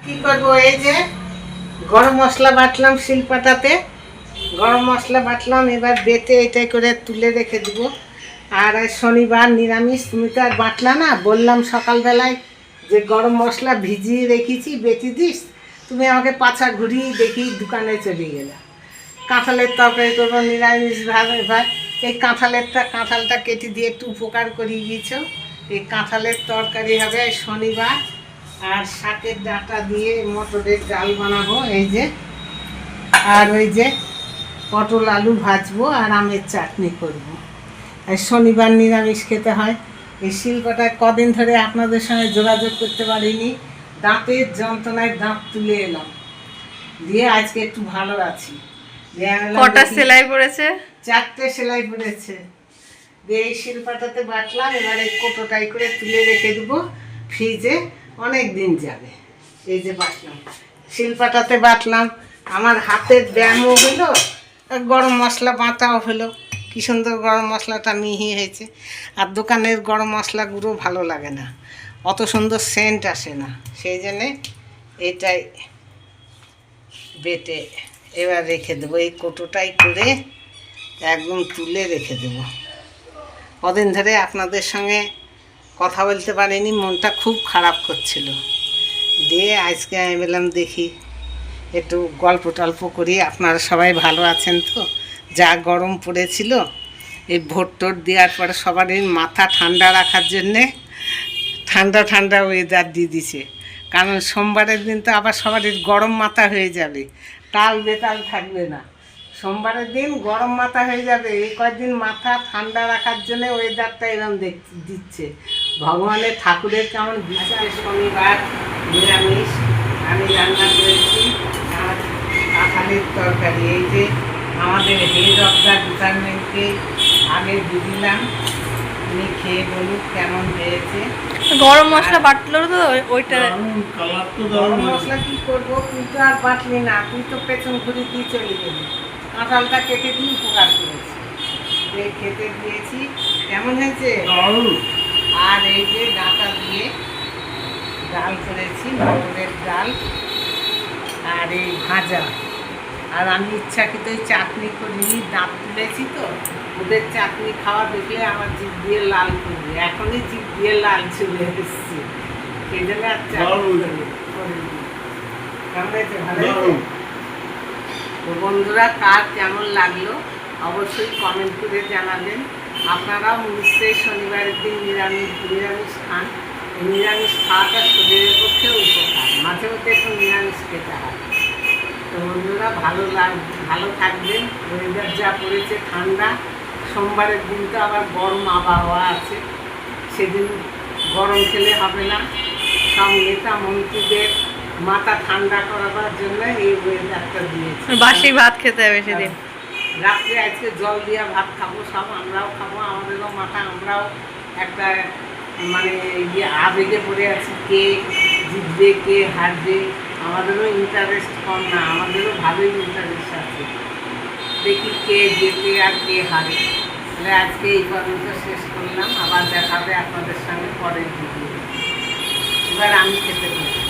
কি করবো, এই যে গরম মশলা বাটলাম শিলপাটাতে, গরম মশলা বাটলাম, এবার বেটে এটাই করে তুলে রেখে দেবো। আর শনিবার নিরামিষ, তুমি তো আর বাটলা না, বললাম সকালবেলায় যে গরম মশলা ভিজিয়ে রেখেছি বেটে দিস, তুমি আমাকে পাছা ঘুরিয়ে দেখি দোকানে চলে গেলাম। কাঁঠালের তরকারি করবো নিরামিষ ভাই, এই কাঁঠালটা কেটে দিয়ে একটু উপকার করিয়ে গিয়েছ। এই কাঁঠালের তরকারি হবে শনিবার। আর শাকের ডাঁটা দিয়ে মটরের ডাল বানাবো এই যে, আর ওই যে পটল আলু ভাজবো আর আমের চাটনি করবো। আর শনিবার নিরামিষ খেতে হয়। এই শিলপাটায় কদিন ধরে আপনাদের সঙ্গে যোগাযোগ করতে পারিনি, দাঁতের যন্ত্রণায় দাঁত তুলে এলাম, দিয়ে আজকে একটু ভালো আছি। কটা সেলাই পড়েছে? 4টে সেলাই পড়েছে। দিয়ে এই শিলপাটাতে বাটলাম, এবার এই কোটোটাই করে তুলে রেখে দেবো ফ্রিজে, অনেক দিন যাবে। এই যে বাটলাম, শিলপাটাতে বাটলাম, আমার হাতের ব্যায়ামও হলো, গরম মশলা বাটাও হলো। কী সুন্দর গরম মশলাটা মিহি হয়েছে। আর দোকানের গরম মশলাগুলো ভালো লাগে না, অত সুন্দর সেন্ট আসে না, সেই জন্যে এটাই বেটে এবার রেখে দেবো। এই কোটোটাই করে একদম তুলে রেখে দেবো। কদিন ধরে আপনাদের সঙ্গে কথা বলতে পারিনি, মনটা খুব খারাপ করছিল। দিয়ে আজকে আমি বললাম দেখি একটু গল্প টল্প করি। আপনারা সবাই ভালো আছেন তো? যা গরম পড়েছিল, এই ভোট টোট দেওয়ার পরে সবারই মাথা ঠান্ডা রাখার জন্যে ঠান্ডা ওয়েদার দিয়ে দিছে। কারণ সোমবারের দিন তো আবার সবারই গরম মাথা হয়ে যাবে, তাল বেতাল থাকবে না। সোমবারের দিন গরম মাথা হয়ে যাবে। এই কয়েকদিন মাথা ঠান্ডা রাখার জন্য ওয়েদারটা এরকম দিচ্ছে। ভগবানের ঠাকুরের কেমন বিশ্বাস। শনিবার নিরামিষ, আমি রান্না করেছি কাঁঠালের তরকারি। এই যে আমাদের হেড অফ দ্য ডিপার্টমেন্টকে আগে দিলাম, উনি খেয়ে বলুক কেমন হয়েছে। গরম মশলা বাটলো তো ওইটা। গরম মশলা কি করবো, তুই তো আর বাটলি না, তুই তো পেছন ঘুরে দিয়ে চলে গেলি। কাঁঠালটা কেটে দিয়ে উপকার করেছি, খেতে দিয়েছি। কেমন হয়েছে? আর এই যে ডাঁটা দিয়ে ডাল করেছি, মটরের ডাল, আর এই ভাজা। আর আমি ইচ্ছাকৃত চাটনি করিনি, দাঁত তুলেছি তো, ওদের চাটনি খাওয়া দেখলে আমার জিভ দিয়ে লাল করবে, এখনই জিভ দিয়ে লাল চলে এসছে, সেই জন্য আর চাটনি করিনি। কেমন হয়েছে? ভালো হয়েছে তো? বন্ধুরা, কার কেমন লাগলো অবশ্যই কমেন্ট করে জানাবেন। আপনারাও নিশ্চয়ই শনিবারের দিন নিরামিষ খান। নিরামিষ খাওয়াটা শরীরের পক্ষে উপকার, মাঝে মধ্যে একটু নিরামিষ খেতে হয়। তো বন্ধুরা, ভালো থাকবেন। ওয়েদার যা পড়েছে ঠান্ডা, সোমবারের দিন তো আবার গরম আবহাওয়া আছে, সেদিন গরম খেলে হবে না। সব নেতা মন্ত্রীদের মাথা ঠান্ডা করাবার জন্য এই ওয়েদারটা দিয়েছে। বাসি ভাত খেতে হবে সেদিন। রাত্রে আজকে জল দিয়া ভাত খাবো, সব আমরাও খাবো, আমাদেরও মাথা, আমরাও একটা মানে আবেগে পড়ে আছি, কে জিতবে কে হারবে। আমাদেরও ইন্টারেস্ট কম না, আমাদেরও ভালোই ইন্টারেস্ট আছে, দেখি কে জেতে আর কে হারে। তাহলে আজকে এই পর্যন্ত শেষ করলাম, আবার দেখাবে আপনাদের সঙ্গে পরের ভিডিও। এবার আমি খেতে পারি।